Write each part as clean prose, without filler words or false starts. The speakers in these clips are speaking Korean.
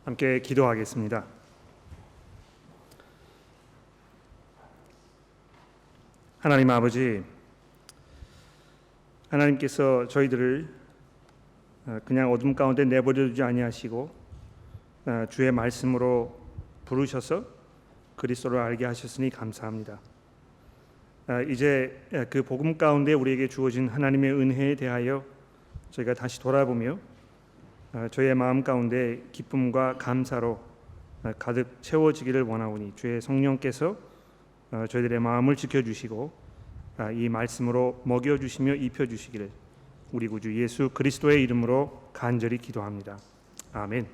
함께 기도하겠습니다. 하나님 아버지, 하나님께서 저희들을 그냥 어둠 가운데 내버려 두지 아니하시고 주의 말씀으로 부르셔서 그리스도를 알게 하셨으니 감사합니다. 이제 그 복음 가운데 우리에게 주어진 하나님의 은혜에 대하여 저희가 다시 돌아보며 저희의 마음 가운데 기쁨과 감사로 가득 채워지기를 원하오니 주의 성령께서 저희들의 마음을 지켜주시고 이 말씀으로 먹여주시며 입혀주시기를 우리 구주 예수 그리스도의 이름으로 간절히 기도합니다. 아멘.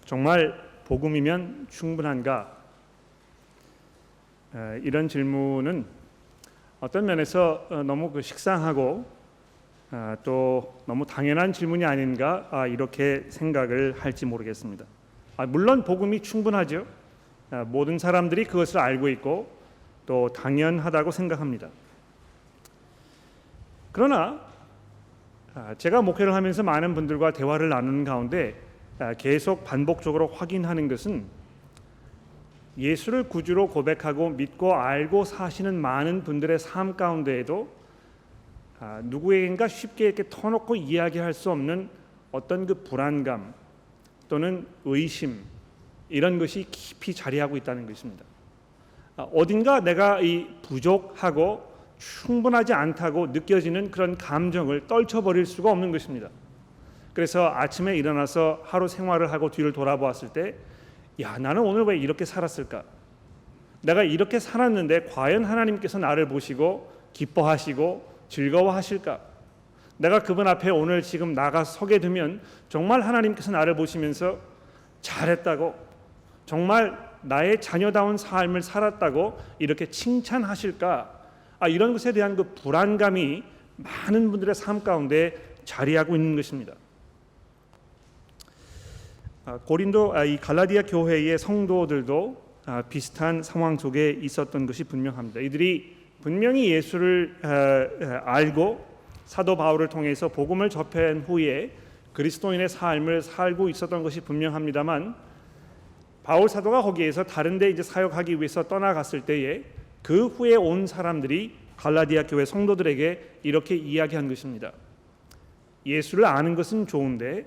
정말 복음이면 충분한가? 이런 질문은 어떤 면에서 너무 식상하고 또 너무 당연한 질문이 아닌가 이렇게 생각을 할지 모르겠습니다. 물론 복음이 충분하죠. 모든 사람들이 그것을 알고 있고 또 당연하다고 생각합니다. 그러나 제가 목회를 하면서 많은 분들과 대화를 나누는 가운데 계속 반복적으로 확인하는 것은 예수를 구주로 고백하고 믿고 알고 사시는 많은 분들의 삶 가운데에도 누구에겐가 쉽게 이렇게 터놓고 이야기할 수 없는 어떤 그 불안감 또는 의심 이런 것이 깊이 자리하고 있다는 것입니다. 어딘가 내가 이 부족하고 충분하지 않다고 느껴지는 그런 감정을 떨쳐버릴 수가 없는 것입니다. 그래서 아침에 일어나서 하루 생활을 하고 뒤를 돌아보았을 때 나는 오늘 왜 이렇게 살았을까? 내가 이렇게 살았는데 과연 하나님께서 나를 보시고 기뻐하시고 즐거워하실까? 내가 그분 앞에 오늘 지금 나가 서게 되면 정말 하나님께서 나를 보시면서 잘했다고, 정말 나의 자녀다운 삶을 살았다고 이렇게 칭찬하실까? 이런 것에 대한 그 불안감이 많은 분들의 삶 가운데 자리하고 있는 것입니다. 고린도 이 갈라디아 교회의 성도들도 비슷한 상황 속에 있었던 것이 분명합니다. 이들이 분명히 예수를 알고 사도 바울을 통해서 복음을 접한 후에 그리스도인의 삶을 살고 있었던 것이 분명합니다만 바울 사도가 거기에서 다른 데 이제 사역하기 위해서 떠나갔을 때에 그 후에 온 사람들이 갈라디아 교회 성도들에게 이렇게 이야기한 것입니다. 예수를 아는 것은 좋은데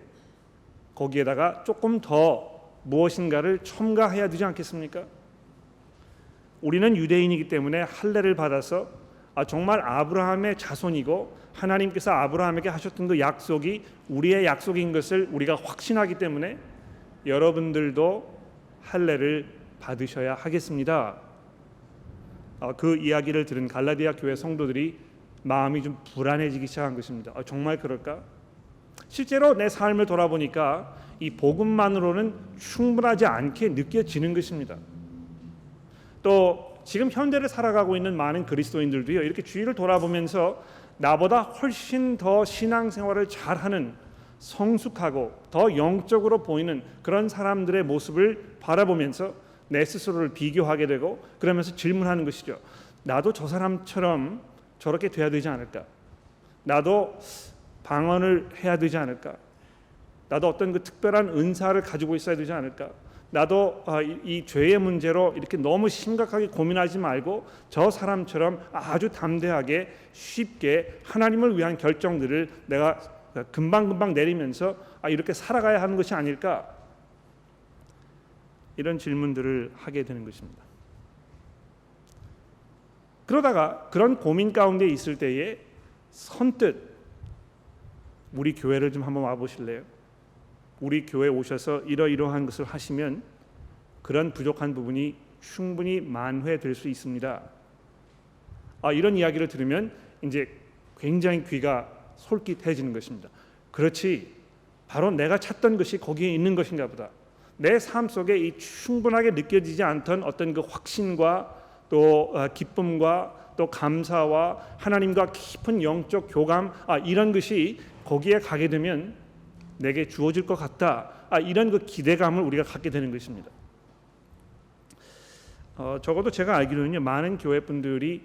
거기에다가 조금 더 무엇인가를 첨가해야 되지 않겠습니까? 우리는 유대인이기 때문에 할례를 받아서 정말 아브라함의 자손이고 하나님께서 아브라함에게 하셨던 그 약속이 우리의 약속인 것을 우리가 확신하기 때문에 여러분들도 할례를 받으셔야 하겠습니다. 그 이야기를 들은 갈라디아 교회 성도들이 마음이 좀 불안해지기 시작한 것입니다. 정말 그럴까? 실제로 내 삶을 돌아보니까 이 복음만으로는 충분하지 않게 느껴지는 것입니다. 또 지금 현대를 살아가고 있는 많은 그리스도인들도요, 이렇게 주위를 돌아보면서 나보다 훨씬 더 신앙생활을 잘하는 성숙하고 더 영적으로 보이는 그런 사람들의 모습을 바라보면서 내 스스로를 비교하게 되고 그러면서 질문하는 것이죠. 나도 저 사람처럼 저렇게 돼야 되지 않을까? 나도 방언을 해야 되지 않을까? 나도 어떤 그 특별한 은사를 가지고 있어야 되지 않을까? 나도 이 죄의 문제로 이렇게 너무 심각하게 고민하지 말고 저 사람처럼 아주 담대하게 쉽게 하나님을 위한 결정들을 내가 금방금방 내리면서 이렇게 살아가야 하는 것이 아닐까? 이런 질문들을 하게 되는 것입니다. 그러다가 그런 고민 가운데 있을 때에 선뜻 우리 교회를 좀 한번 와보실래요? 우리 교회에 오셔서 이러이러한 것을 하시면 그런 부족한 부분이 충분히 만회될 수 있습니다. 이런 이야기를 들으면 이제 굉장히 귀가 솔깃해지는 것입니다. 그렇지, 바로 내가 찾던 것이 거기에 있는 것인가 보다. 내 삶 속에 이 충분하게 느껴지지 않던 어떤 그 확신과 또 기쁨과 또 감사와 하나님과 깊은 영적 교감 이런 것이 거기에 가게 되면 내게 주어질 것 같다. 이런 그 기대감을 우리가 갖게 되는 것입니다. 적어도 제가 알기로는요, 많은 교회 분들이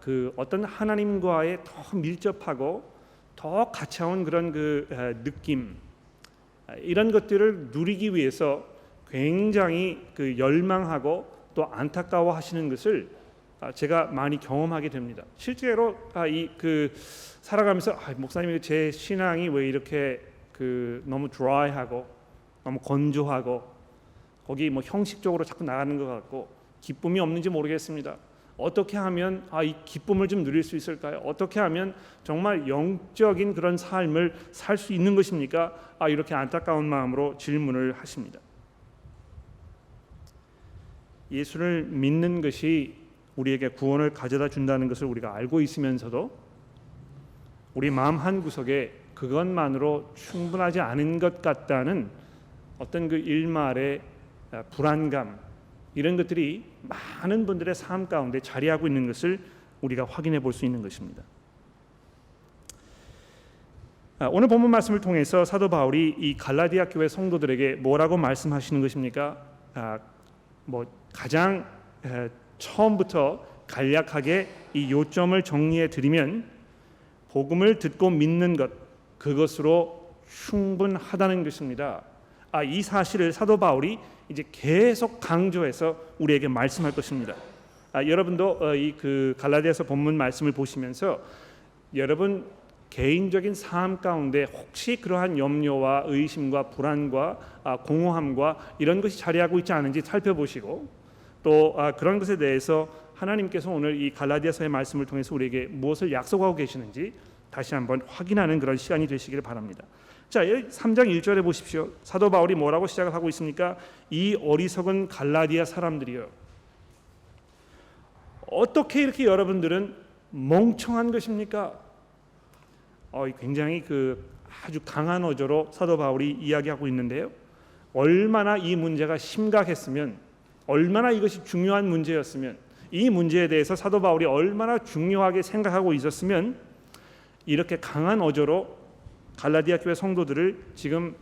그 어떤 하나님과의 더 밀접하고 더 가차운 그런 느낌, 이런 것들을 누리기 위해서 굉장히 열망하고 또 안타까워하시는 것을 제가 많이 경험하게 됩니다. 실제로 살아가면서 목사님 제 신앙이 왜 이렇게 너무 드라이하고 너무 건조하고 거기 형식적으로 자꾸 나가는 것 같고 기쁨이 없는지 모르겠습니다. 어떻게 하면 이 기쁨을 좀 누릴 수 있을까요? 어떻게 하면 정말 영적인 그런 삶을 살 수 있는 것입니까? 이렇게 안타까운 마음으로 질문을 하십니다. 예수를 믿는 것이 우리에게 구원을 가져다 준다는 것을 우리가 알고 있으면서도 우리 마음 한구석에 그것만으로 충분하지 않은 것 같다는 어떤 일말의 불안감, 이런 것들이 많은 분들의 삶 가운데 자리하고 있는 것을 우리가 확인해 볼 수 있는 것입니다. 오늘 본문 말씀을 통해서 사도 바울이 이 갈라디아 교회 성도들에게 뭐라고 말씀하시는 것입니까? 가장 처음부터 간략하게 이 요점을 정리해 드리면, 복음을 듣고 믿는 것, 그것으로 충분하다는 것입니다. 이 사실을 사도 바울이 이제 계속 강조해서 우리에게 말씀할 것입니다. 여러분도 갈라디아서 본문 말씀을 보시면서 여러분 개인적인 삶 가운데 혹시 그러한 염려와 의심과 불안과 공허함과 이런 것이 자리하고 있지 않은지 살펴보시고, 또 그런 것에 대해서 하나님께서 오늘 이 갈라디아서의 말씀을 통해서 우리에게 무엇을 약속하고 계시는지 다시 한번 확인하는 그런 시간이 되시기를 바랍니다. 자, 3장 1절에 보십시오. 사도 바울이 뭐라고 시작을 하고 있습니까? 이 어리석은 갈라디아 사람들이요, 어떻게 이렇게 여러분들은 멍청한 것입니까? 굉장히 아주 강한 어조로 사도 바울이 이야기하고 있는데요, 얼마나 이 문제가 심각했으면, 얼마나 이것이 중요한 문제였으면, 이 문제에 대해서 사도 바울이 얼마나 중요하게 생각하고 있었으면 이렇게 강한 어조로 갈라디아 교회 성도들을 지금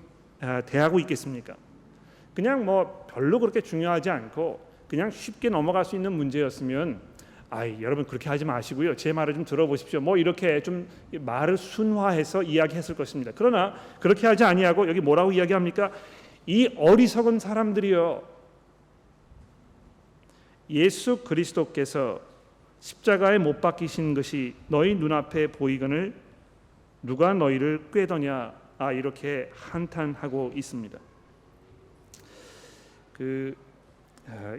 대하고 있겠습니까? 그냥 별로 그렇게 중요하지 않고 그냥 쉽게 넘어갈 수 있는 문제였으면 여러분 그렇게 하지 마시고요, 제 말을 좀 들어보십시오, 이렇게 좀 말을 순화해서 이야기했을 것입니다. 그러나 그렇게 하지 아니하고 여기 뭐라고 이야기합니까? 이 어리석은 사람들이요, 예수 그리스도께서 십자가에 못 박히신 것이 너희 눈앞에 보이거늘 누가 너희를 꾀더냐, 이렇게 한탄하고 있습니다.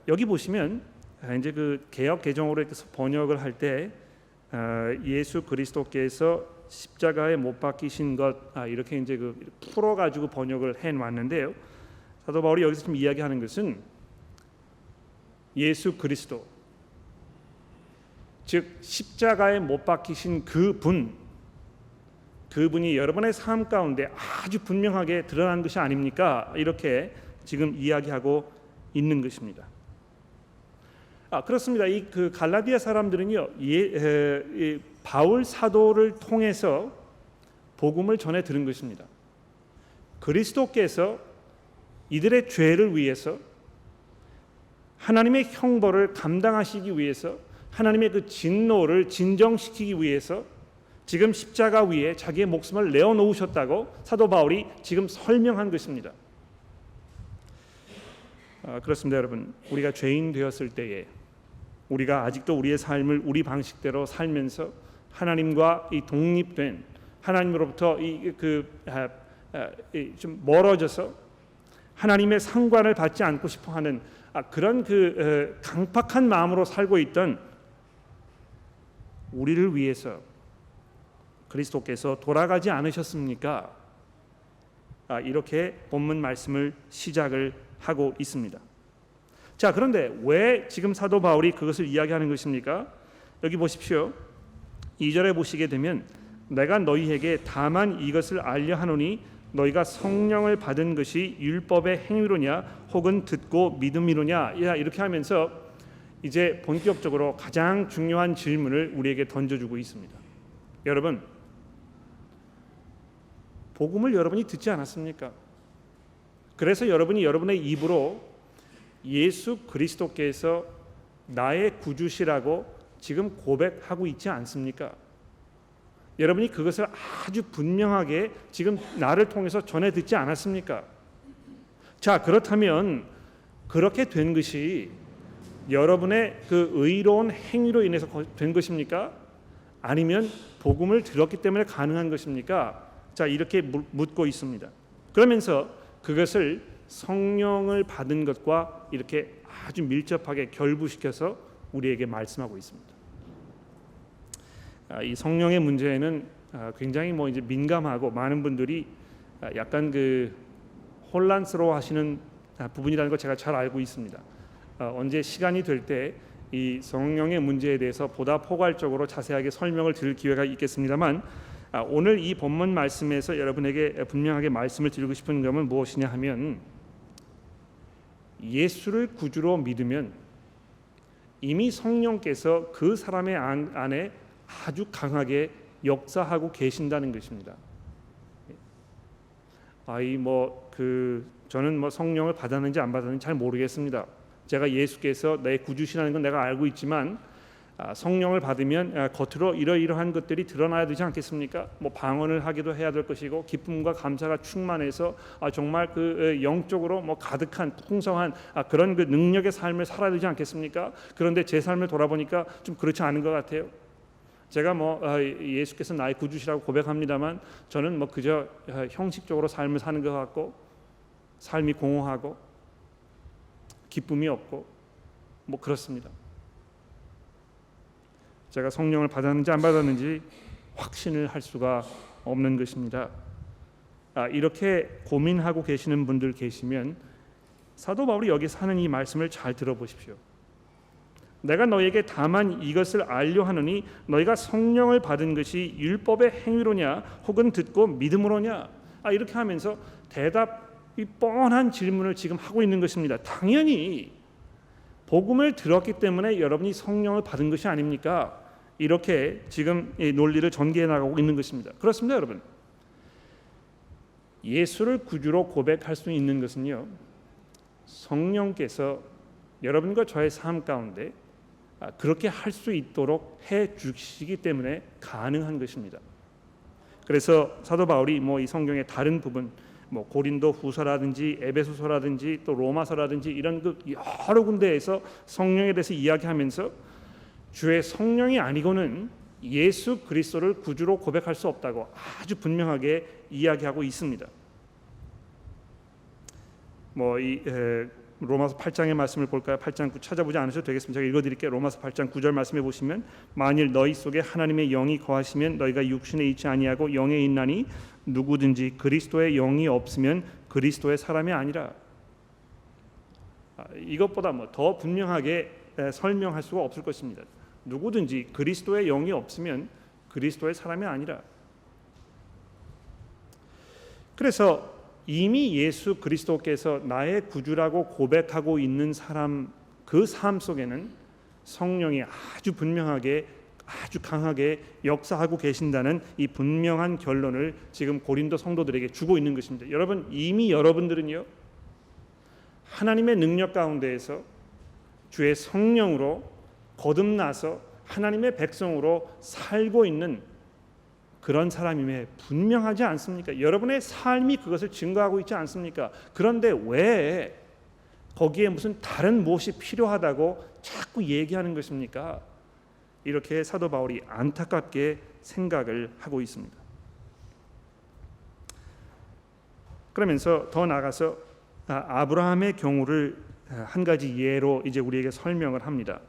여기 보시면 이제 개역 개정으로 번역을 할 때 예수 그리스도께서 십자가에 못 박히신 것, 이렇게 이제 풀어 가지고 번역을 해 놨는데요, 사도 바울이 여기서 지금 이야기하는 것은 예수 그리스도, 즉 십자가에 못 박히신 그분이 여러분의 삶 가운데 아주 분명하게 드러난 것이 아닙니까? 이렇게 지금 이야기하고 있는 것입니다. 그렇습니다. 이 갈라디아 사람들은요, 바울 사도를 통해서 복음을 전해 들은 것입니다. 그리스도께서 이들의 죄를 위해서, 하나님의 형벌을 감당하시기 위해서, 하나님의 진노를 진정시키기 위해서 지금 십자가 위에 자기의 목숨을 내어놓으셨다고 사도 바울이 지금 설명한 것입니다. 그렇습니다, 여러분. 우리가 죄인 되었을 때에 우리가 아직도 우리의 삶을 우리 방식대로 살면서 하나님과 이 독립된, 하나님으로부터 좀 멀어져서 하나님의 상관을 받지 않고 싶어하는 그런 강팍한 마음으로 살고 있던 우리를 위해서 그리스도께서 돌아가지 않으셨습니까? 이렇게 본문 말씀을 시작을 하고 있습니다. 자, 그런데 왜 지금 사도 바울이 그것을 이야기하는 것입니까? 여기 보십시오. 2절에 보시게 되면 내가 너희에게 다만 이것을 알려 하노니 너희가 성령을 받은 것이 율법의 행위로냐 혹은 듣고 믿음이로냐, 이렇게 하면서 이제 본격적으로 가장 중요한 질문을 우리에게 던져주고 있습니다. 여러분, 복음을 여러분이 듣지 않았습니까? 그래서 여러분이 여러분의 입으로 예수 그리스도께서 나의 구주시라고 지금 고백하고 있지 않습니까? 여러분이 그것을 아주 분명하게 지금 나를 통해서 전해 듣지 않았습니까? 자, 그렇다면 그렇게 된 것이 여러분의 그 의로운 행위로 인해서 된 것입니까? 아니면 복음을 들었기 때문에 가능한 것입니까? 자, 이렇게 묻고 있습니다. 그러면서 그것을 성령을 받은 것과 이렇게 아주 밀접하게 결부시켜서 우리에게 말씀하고 있습니다. 이 성령의 문제에는 굉장히 이제 민감하고 많은 분들이 약간 그 혼란스러워하시는 부분이라는 걸 제가 잘 알고 있습니다. 언제 시간이 될 때 이 성령의 문제에 대해서 보다 포괄적으로 자세하게 설명을 드릴 기회가 있겠습니다만, 오늘 이 본문 말씀에서 여러분에게 분명하게 말씀을 드리고 싶은 점은 무엇이냐 하면, 예수를 구주로 믿으면 이미 성령께서 그 사람의 안에 아주 강하게 역사하고 계신다는 것입니다. 저는 성령을 받았는지 안 받았는지 잘 모르겠습니다. 제가 예수께서 내 구주시라는 건 내가 알고 있지만 성령을 받으면 겉으로 이러이러한 것들이 드러나야 되지 않겠습니까? 방언을 하기도 해야 될 것이고, 기쁨과 감사가 충만해서 정말 그 영적으로 가득한 풍성한 그런 그 능력의 삶을 살아야 되지 않겠습니까? 그런데 제 삶을 돌아보니까 좀 그렇지 않은 것 같아요. 제가 예수께서 나의 구주시라고 고백합니다만, 저는 그저 형식적으로 삶을 사는 것 같고, 삶이 공허하고 기쁨이 없고 그렇습니다. 제가 성령을 받았는지 안 받았는지 확신을 할 수가 없는 것입니다. 이렇게 고민하고 계시는 분들 계시면 사도 바울이 여기서 하는 이 말씀을 잘 들어보십시오. 내가 너에게 다만 이것을 알려 하노니 너희가 성령을 받은 것이 율법의 행위로냐 혹은 듣고 믿음으로냐. 이렇게 하면서 이 뻔한 질문을 지금 하고 있는 것입니다. 당연히 복음을 들었기 때문에 여러분이 성령을 받은 것이 아닙니까? 이렇게 지금 이 논리를 전개해 나가고 있는 것입니다. 그렇습니다, 여러분. 예수를 구주로 고백할 수 있는 것은요, 성령께서 여러분과 저의 삶 가운데 그렇게 할 수 있도록 해 주시기 때문에 가능한 것입니다. 그래서 사도 바울이 이 성경의 다른 부분, 고린도 후서라든지 에베소서라든지 또 로마서라든지 이런 그 여러 군데에서 성령에 대해서 이야기하면서 주의 성령이 아니고는 예수 그리스도를 구주로 고백할 수 없다고 아주 분명하게 이야기하고 있습니다. 로마서 8장의 말씀을 볼까요? 8장 9 찾아보지 않으셔도 되겠습니다. 제가 읽어드릴게요. 로마서 8장 9절 말씀해 보시면, 만일 너희 속에 하나님의 영이 거하시면 너희가 육신에 있지 아니하고 영에 있나니 누구든지 그리스도의 영이 없으면 그리스도의 사람이 아니라. 이것보다 더 분명하게 설명할 수가 없을 것입니다. 누구든지 그리스도의 영이 없으면 그리스도의 사람이 아니라. 그래서 이미 예수 그리스도께서 나의 구주라고 고백하고 있는 사람, 그 삶 속에는 성령이 아주 분명하게 아주 강하게 역사하고 계신다는 이 분명한 결론을 지금 고린도 성도들에게 주고 있는 것입니다. 여러분, 이미 여러분들은요, 하나님의 능력 가운데에서 주의 성령으로 거듭나서 하나님의 백성으로 살고 있는 그런 사람임에 분명하지 않습니까? 여러분의 삶이 그것을 증거하고 있지 않습니까? 그런데 왜 거기에 무슨 다른 무엇이 필요하다고 자꾸 얘기하는 것입니까? 이렇게 사도 바울이 안타깝게 생각을 하고 있습니다. 그러면서 더 나아가서 아브라함의 경우를 한 가지 예로 이제 우리에게 설명을 합니다.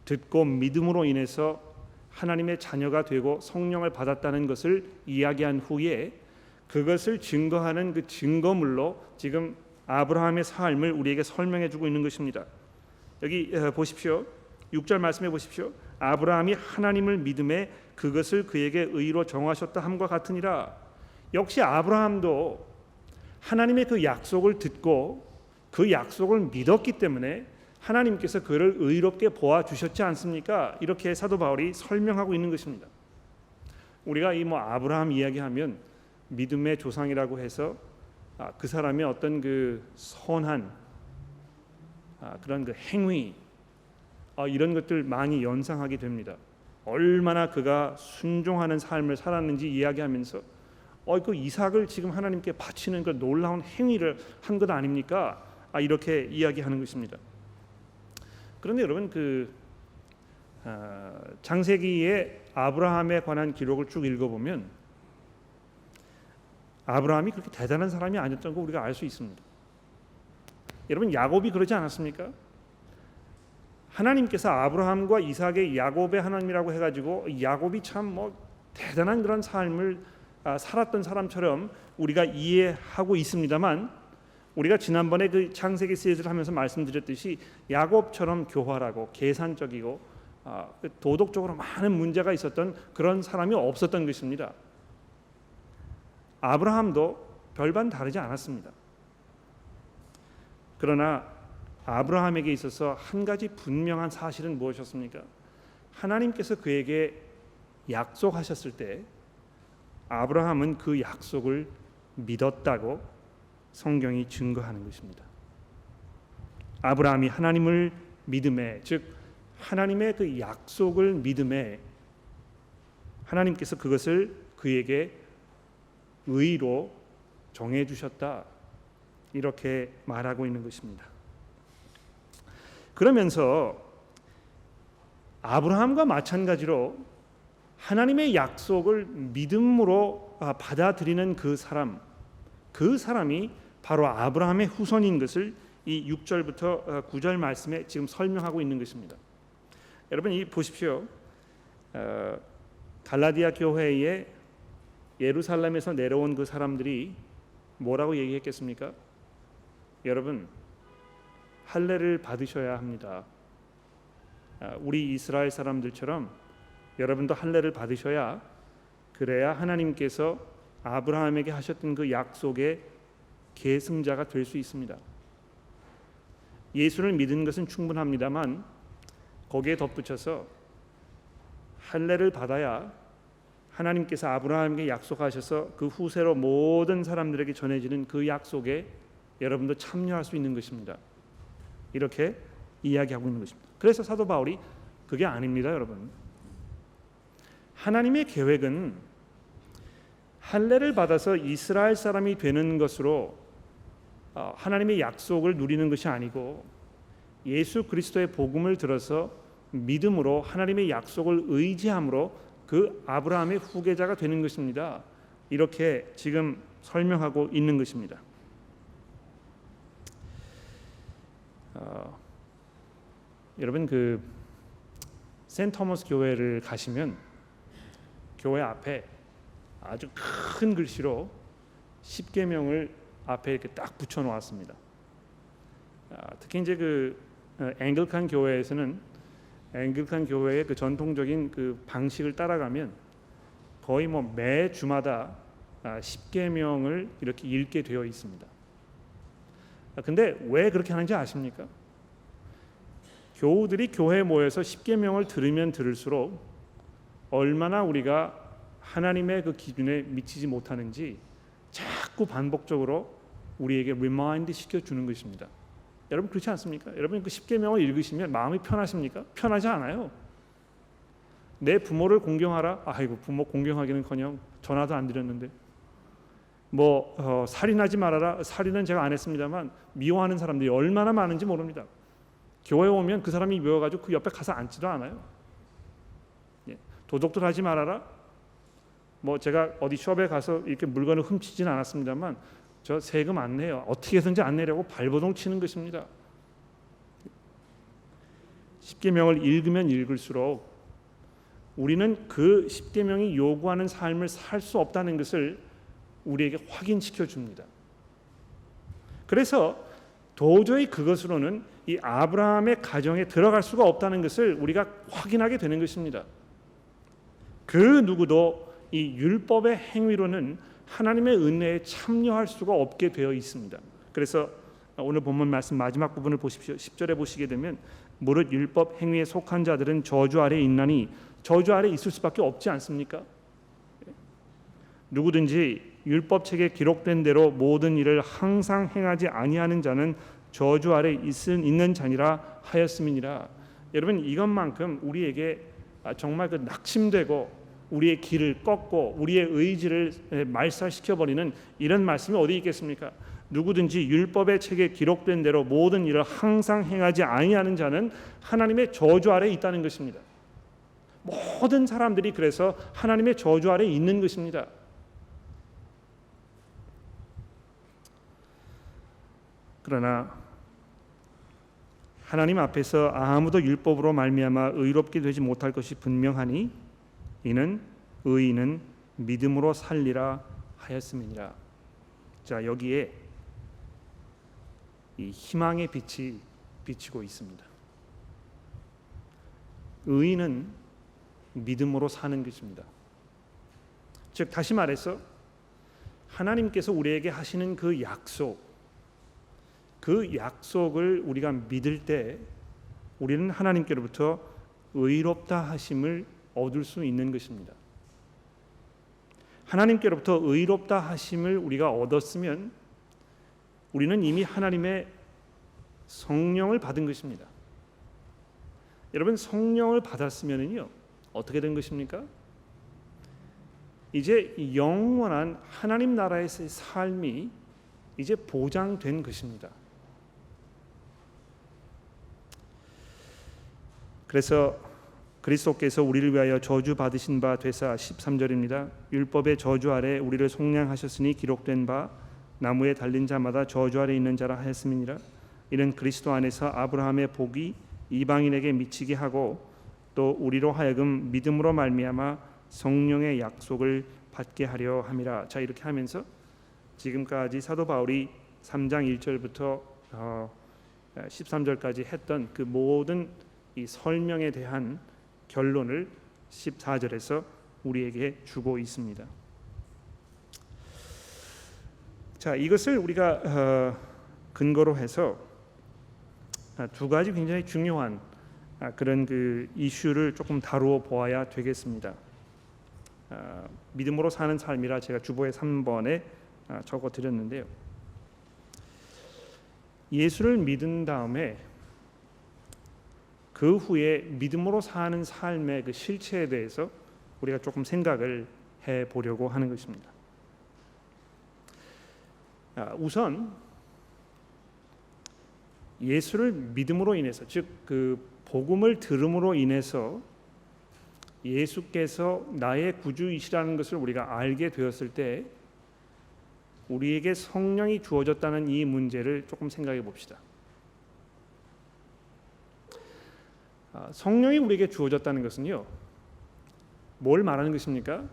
듣고 믿음으로 인해서 하나님의 자녀가 되고 성령을 받았다는 것을 이야기한 후에 그것을 증거하는 그 증거물로 지금 아브라함의 삶을 우리에게 설명해 주고 있는 것입니다. 여기 보십시오. 6절 말씀해 보십시오. 아브라함이 하나님을 믿음에 그것을 그에게 의로 정하셨다 함과 같으니라. 역시 아브라함도 하나님의 그 약속을 듣고 그 약속을 믿었기 때문에 하나님께서 그를 의롭게 보아 주셨지 않습니까? 이렇게 사도 바울이 설명하고 있는 것입니다. 우리가 이 아브라함 이야기하면 믿음의 조상이라고 해서 그 사람의 어떤 그 선한 그런 그 행위 이런 것들 많이 연상하게 됩니다. 얼마나 그가 순종하는 삶을 살았는지 이야기하면서 그 이삭을 지금 하나님께 바치는 그 놀라운 행위를 한 것 아닙니까? 이렇게 이야기하는 것입니다. 그런데 여러분 창세기의 아브라함에 관한 기록을 쭉 읽어보면 아브라함이 그렇게 대단한 사람이 아니었던 거 우리가 알 수 있습니다. 여러분 야곱이 그러지 않았습니까? 하나님께서 아브라함과 이삭의 야곱의 하나님이라고 해가지고 야곱이 참 대단한 그런 삶을 살았던 사람처럼 우리가 이해하고 있습니다만, 우리가 지난번에 그 창세기 시리즈를 하면서 말씀드렸듯이 야곱처럼 교활하고 계산적이고 도덕적으로 많은 문제가 있었던 그런 사람이 없었던 것입니다. 아브라함도 별반 다르지 않았습니다. 그러나 아브라함에게 있어서 한 가지 분명한 사실은 무엇이었습니까? 하나님께서 그에게 약속하셨을 때 아브라함은 그 약속을 믿었다고 성경이 증거하는 것입니다. 아브라함이 하나님을 믿음에, 즉 하나님의 그 약속을 믿음에 하나님께서 그것을 그에게 의로 정해 주셨다, 이렇게 말하고 있는 것입니다. 그러면서 아브라함과 마찬가지로 하나님의 약속을 믿음으로 받아들이는 그 사람이 바로 아브라함의 후손인 것을 이 6절부터 9절 말씀에 지금 설명하고 있는 것입니다. 여러분 이 보십시오. 갈라디아 교회에 예루살렘에서 내려온 그 사람들이 뭐라고 얘기했겠습니까? 여러분 할례를 받으셔야 합니다. 우리 이스라엘 사람들처럼 여러분도 할례를 받으셔야, 그래야 하나님께서 아브라함에게 하셨던 그 약속의 계승자가 될 수 있습니다. 예수를 믿은 것은 충분합니다만 거기에 덧붙여서 할례를 받아야 하나님께서 아브라함에게 약속하셔서 그 후세로 모든 사람들에게 전해지는 그 약속에 여러분도 참여할 수 있는 것입니다. 이렇게 이야기하고 있는 것입니다. 그래서 사도 바울이 그게 아닙니다, 여러분. 하나님의 계획은 할례를 받아서 이스라엘 사람이 되는 것으로 하나님의 약속을 누리는 것이 아니고 예수 그리스도의 복음을 들어서 믿음으로 하나님의 약속을 의지함으로 그 아브라함의 후계자가 되는 것입니다. 이렇게 지금 설명하고 있는 것입니다. 여러분 그 세인트 토마스 교회를 가시면 교회 앞에 아주 큰 글씨로 십계명을 앞에 이렇게 딱 붙여 놓았습니다. 특히 이제 그 앵글칸 교회에서는 앵글칸 교회의 그 전통적인 그 방식을 따라가면 거의 매 주마다 십계명을 이렇게 읽게 되어 있습니다. 근데 왜 그렇게 하는지 아십니까? 교우들이 교회에 모여서 십계명을 들으면 들을수록 얼마나 우리가 하나님의 그 기준에 미치지 못하는지 자꾸 반복적으로 우리에게 리마인드 시켜주는 것입니다. 여러분 그렇지 않습니까? 여러분 그 십계명을 읽으시면 마음이 편하십니까? 편하지 않아요. 내 부모를 공경하라. 아이고 부모 공경하기는커녕 전화도 안 드렸는데. 살인하지 말아라. 살인은 제가 안 했습니다만 미워하는 사람들이 얼마나 많은지 모릅니다. 교회에 오면 그 사람이 미워가지고 그 옆에 가서 앉지도 않아요. 도둑들 하지 말아라. 제가 어디 숍에 가서 이렇게 물건을 훔치진 않았습니다만 저 세금 안 내요. 어떻게 해서든지 안 내려고 발버둥 치는 것입니다. 십계명을 읽으면 읽을수록 우리는 그 십계명이 요구하는 삶을 살 수 없다는 것을 우리에게 확인시켜 줍니다. 그래서 도저히 그것으로는 이 아브라함의 가정에 들어갈 수가 없다는 것을 우리가 확인하게 되는 것입니다. 그 누구도 이 율법의 행위로는 하나님의 은혜에 참여할 수가 없게 되어 있습니다. 그래서 오늘 본문 말씀 마지막 부분을 보십시오. 10절에 보시게 되면 무릇 율법 행위에 속한 자들은 저주 아래에 있나니, 저주 아래에 있을 수밖에 없지 않습니까? 누구든지 율법책에 기록된 대로 모든 일을 항상 행하지 아니하는 자는 저주 아래 있는 자니라 하였음이니라. 여러분 이것만큼 우리에게 정말 그 낙심되고 우리의 길을 꺾고 우리의 의지를 말살시켜버리는 이런 말씀이 어디 있겠습니까? 누구든지 율법의 책에 기록된 대로 모든 일을 항상 행하지 아니하는 자는 하나님의 저주 아래에 있다는 것입니다. 모든 사람들이 그래서 하나님의 저주 아래에 있는 것입니다. 그러나 하나님 앞에서 아무도 율법으로 말미암아 의롭게 되지 못할 것이 분명하니 이는 의인은 믿음으로 살리라 하였음이니라. 자, 여기에 이 희망의 빛이 비치고 있습니다. 의인은 믿음으로 사는 것입니다. 즉 다시 말해서 하나님께서 우리에게 하시는 그 약속을 우리가 믿을 때 우리는 하나님께로부터 의롭다 하심을 얻을 수 있는 것입니다. 하나님께로부터 의롭다 하심을 우리가 얻었으면 우리는 이미 하나님의 성령을 받은 것입니다. 여러분, 성령을 받았으면은요 어떻게 된 것입니까? 이제 영원한 하나님 나라에서의 삶이 이제 보장된 것입니다. 그래서 그리스도께서 우리를 위하여 저주 받으신 바 되사 13절입니다. 율법의 저주 아래 우리를 속량하셨으니 기록된 바 나무에 달린 자마다 저주 아래 있는 자라 하였음이니라. 이는 그리스도 안에서 아브라함의 복이 이방인에게 미치게 하고 또 우리로 하여금 믿음으로 말미암아 성령의 약속을 받게 하려 함이라. 자, 이렇게 하면서 지금까지 사도 바울이 3장 1절부터 13절까지 했던 그 모든 이 설명에 대한 결론을 14절에서 우리에게 주고 있습니다. 자, 이것을 우리가 근거로 해서 두 가지 굉장히 중요한 그런 그 이슈를 조금 다루어 보아야 되겠습니다. 믿음으로 사는 삶이라 제가 주보에 3번에 적어 드렸는데요. 예수를 믿은 다음에 그 후에 믿음으로 사는 삶의 그 실체에 대해서 우리가 조금 생각을 해 보려고 하는 것입니다. 우선 예수를 믿음으로 인해서, 즉 그 복음을 들음으로 인해서 예수께서 나의 구주이시라는 것을 우리가 알게 되었을 때 우리에게 성령이 주어졌다는 이 문제를 조금 생각해 봅시다. 성령이 우리에게 주어졌다는 것은요, 뭘 말하는 것입니까?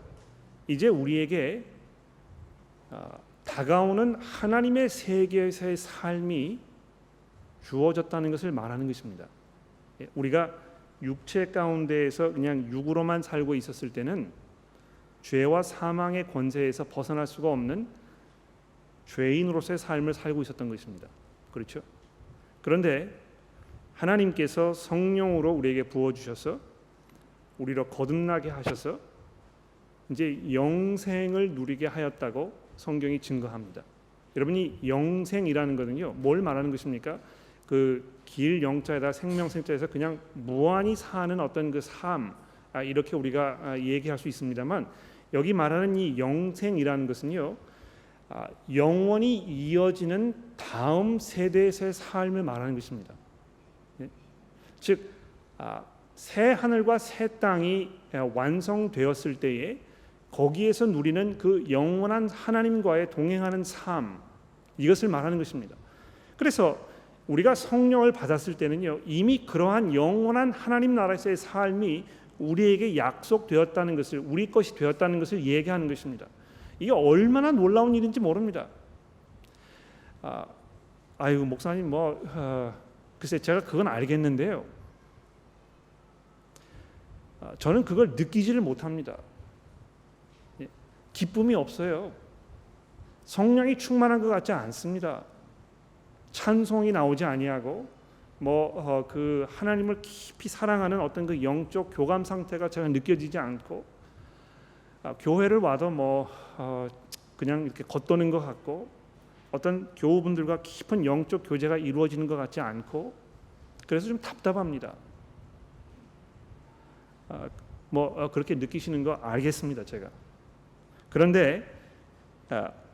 이제 우리에게 다가오는 하나님의 세계에서의 삶이 주어졌다는 것을 말하는 것입니다. 우리가 육체 가운데에서 그냥 육으로만 살고 있었을 때는 죄와 사망의 권세에서 벗어날 수가 없는 죄인으로서의 삶을 살고 있었던 것입니다. 그렇죠? 그런데 하나님께서 성령으로 우리에게 부어주셔서 우리로 거듭나게 하셔서 이제 영생을 누리게 하였다고 성경이 증거합니다. 여러분이 영생이라는 것은요, 뭘 말하는 것입니까? 그 길 영자에다 생명 생자에서 그냥 무한히 사는 어떤 그 삶, 이렇게 우리가 얘기할 수 있습니다만 여기 말하는 이 영생이라는 것은요, 영원히 이어지는 다음 세대에서의 삶을 말하는 것입니다. 즉 새 하늘과 새 땅이 완성되었을 때에 거기에서 누리는 그 영원한 하나님과의 동행하는 삶, 이것을 말하는 것입니다. 그래서 우리가 성령을 받았을 때는요, 이미 그러한 영원한 하나님 나라에서의 삶이 우리에게 약속되었다는 것을, 우리 것이 되었다는 것을 얘기하는 것입니다. 이게 얼마나 놀라운 일인지 모릅니다. 아이고 목사님 글쎄 제가 그건 알겠는데요, 저는 그걸 느끼지를 못합니다. 기쁨이 없어요. 성령이 충만한 것 같지 않습니다. 찬송이 나오지 아니하고 그 하나님을 깊이 사랑하는 어떤 그 영적 교감 상태가 제가 느껴지지 않고, 교회를 와도 그냥 이렇게 겉도는 것 같고, 어떤 교우분들과 깊은 영적 교제가 이루어지는 것 같지 않고, 그래서 좀 답답합니다. 그렇게 느끼시는 거 알겠습니다, 제가. 그런데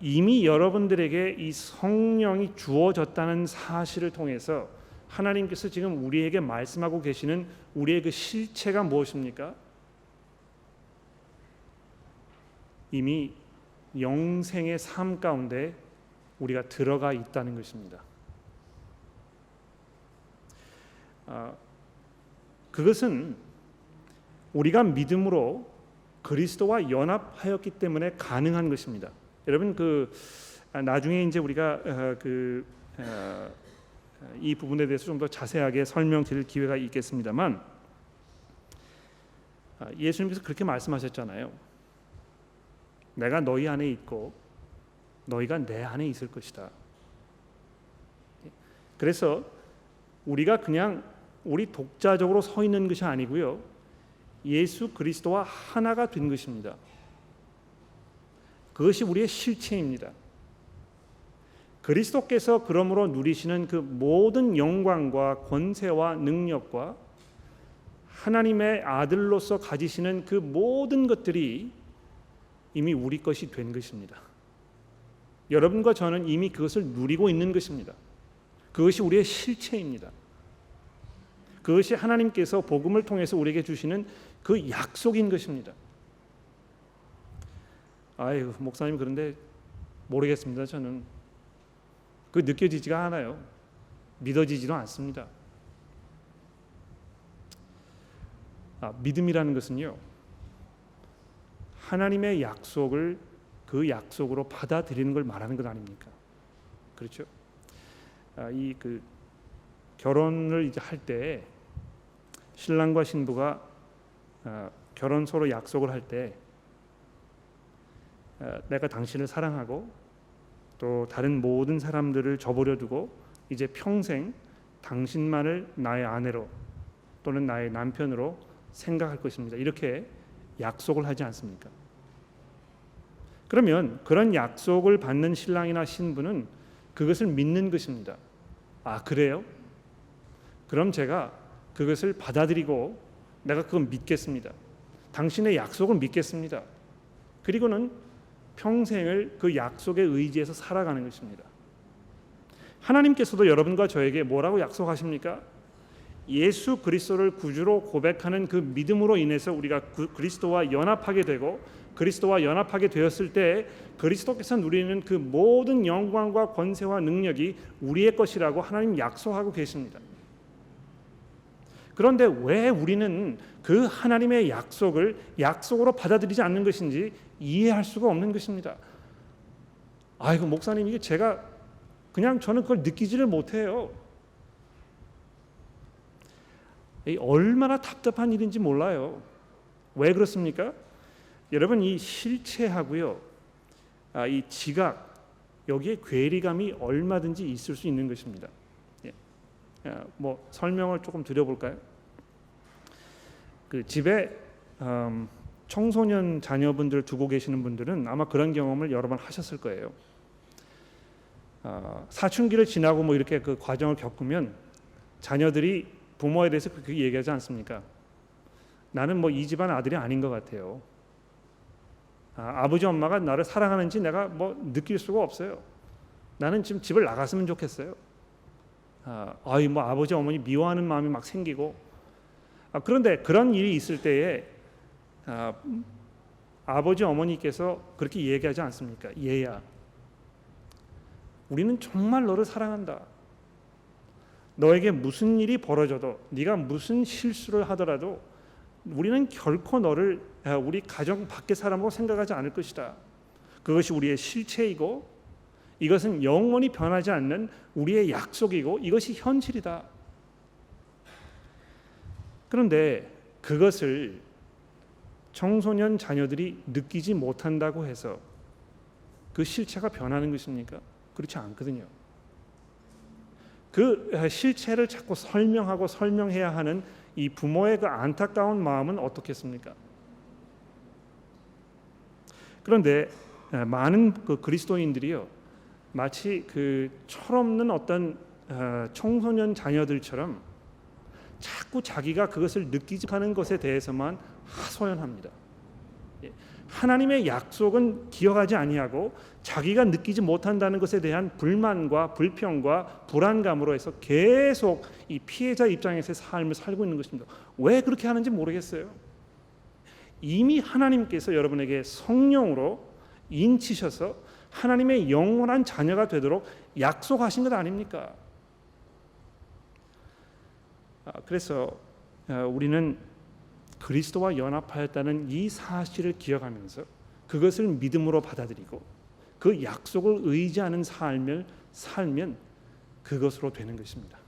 이미 여러분들에게 이 성령이 주어졌다는 사실을 통해서 하나님께서 지금 우리에게 말씀하고 계시는 우리의 그 실체가 무엇입니까? 이미 영생의 삶 가운데 우리가 들어가 있다는 것입니다. 그것은 우리가 믿음으로 그리스도와 연합하였기 때문에 가능한 것입니다. 여러분 나중에 이제 우리가 이 부분에 대해서 좀 더 자세하게 설명드릴 기회가 있겠습니다만, 예수님께서 그렇게 말씀하셨잖아요. 내가 너희 안에 있고 너희가 내 안에 있을 것이다. 그래서 우리가 그냥 우리 독자적으로 서 있는 것이 아니고요, 예수 그리스도와 하나가 된 것입니다. 그것이 우리의 실체입니다. 그리스도께서 그러므로 누리시는 그 모든 영광과 권세와 능력과 하나님의 아들로서 가지시는 그 모든 것들이 이미 우리 것이 된 것입니다. 여러분과 저는 이미 그것을 누리고 있는 것입니다. 그것이 우리의 실체입니다. 그것이 하나님께서 복음을 통해서 우리에게 주시는 그 약속인 것입니다. 아유, 목사님, 그런데 모르겠습니다. 저는 그 느껴지지가 않아요. 믿어지지도 않습니다. 믿음이라는 것은요, 하나님의 약속을 그 약속으로 받아들이는 걸 말하는 것 아닙니까? 그렇죠? 결혼을 이제 할 때 신랑과 신부가 결혼서로 약속을 할 때 내가 당신을 사랑하고 또 다른 모든 사람들을 저버려 두고 이제 평생 당신만을 나의 아내로 또는 나의 남편으로 생각할 것입니다. 이렇게 약속을 하지 않습니까? 그러면 그런 약속을 받는 신랑이나 신부는 그것을 믿는 것입니다. 아, 그래요? 그럼 제가 그것을 받아들이고 내가 그걸 믿겠습니다. 당신의 약속을 믿겠습니다. 그리고는 평생을 그 약속에 의지해서 살아가는 것입니다. 하나님께서도 여러분과 저에게 뭐라고 약속하십니까? 예수 그리스도를 구주로 고백하는 그 믿음으로 인해서 우리가 그리스도와 연합하게 되고, 그리스도와 연합하게 되었을 때 그리스도께서 누리는 그 모든 영광과 권세와 능력이 우리의 것이라고 하나님 약속하고 계십니다. 그런데 왜 우리는 그 하나님의 약속을 약속으로 받아들이지 않는 것인지 이해할 수가 없는 것입니다. 아이고, 목사님, 이게 제가 저는 그걸 느끼지를 못해요. 얼마나 답답한 일인지 몰라요. 왜 그렇습니까? 여러분, 이 실체하고요, 이 지각, 여기에 괴리감이 얼마든지 있을 수 있는 것입니다. 설명을 조금 드려볼까요? 그 집에 청소년 자녀분들 두고 계시는 분들은 아마 그런 경험을 여러 번 하셨을 거예요. 사춘기를 지나고 이렇게 그 과정을 겪으면 자녀들이 부모에 대해서 그렇게 얘기하지 않습니까? 나는 이 집안 아들이 아닌 것 같아요. 아버지 엄마가 나를 사랑하는지 내가 느낄 수가 없어요. 나는 지금 집을 나갔으면 좋겠어요. 아버지 어머니 미워하는 마음이 막 생기고. 그런데 그런 일이 있을 때에 아버지 어머니께서 그렇게 얘기하지 않습니까? 얘야, 우리는 정말 너를 사랑한다. 너에게 무슨 일이 벌어져도, 네가 무슨 실수를 하더라도 우리는 결코 너를 우리 가정 밖의 사람으로 생각하지 않을 것이다. 그것이 우리의 실체이고 이것은 영원히 변하지 않는 우리의 약속이고 이것이 현실이다. 그런데 그것을 청소년 자녀들이 느끼지 못한다고 해서 그 실체가 변하는 것입니까? 그렇지 않거든요. 그 실체를 자꾸 설명하고 설명해야 하는 이 부모의 그 안타까운 마음은 어떻겠습니까? 그런데 많은 그 그리스도인들이요, 마치 그 철없는 어떤 청소년 자녀들처럼 자꾸 자기가 그것을 느끼지 하는 것에 대해서만 하소연합니다. 하나님의 약속은 기억하지 아니하고 자기가 느끼지 못한다는 것에 대한 불만과 불평과 불안감으로 해서 계속 이 피해자 입장에서의 삶을 살고 있는 것입니다. 왜 그렇게 하는지 모르겠어요. 이미 하나님께서 여러분에게 성령으로 인치셔서 하나님의 영원한 자녀가 되도록 약속하신 것 아닙니까? 그래서 우리는 그리스도와 연합하였다는 이 사실을 기억하면서 그것을 믿음으로 받아들이고 그 약속을 의지하는 삶을 살면 그것으로 되는 것입니다.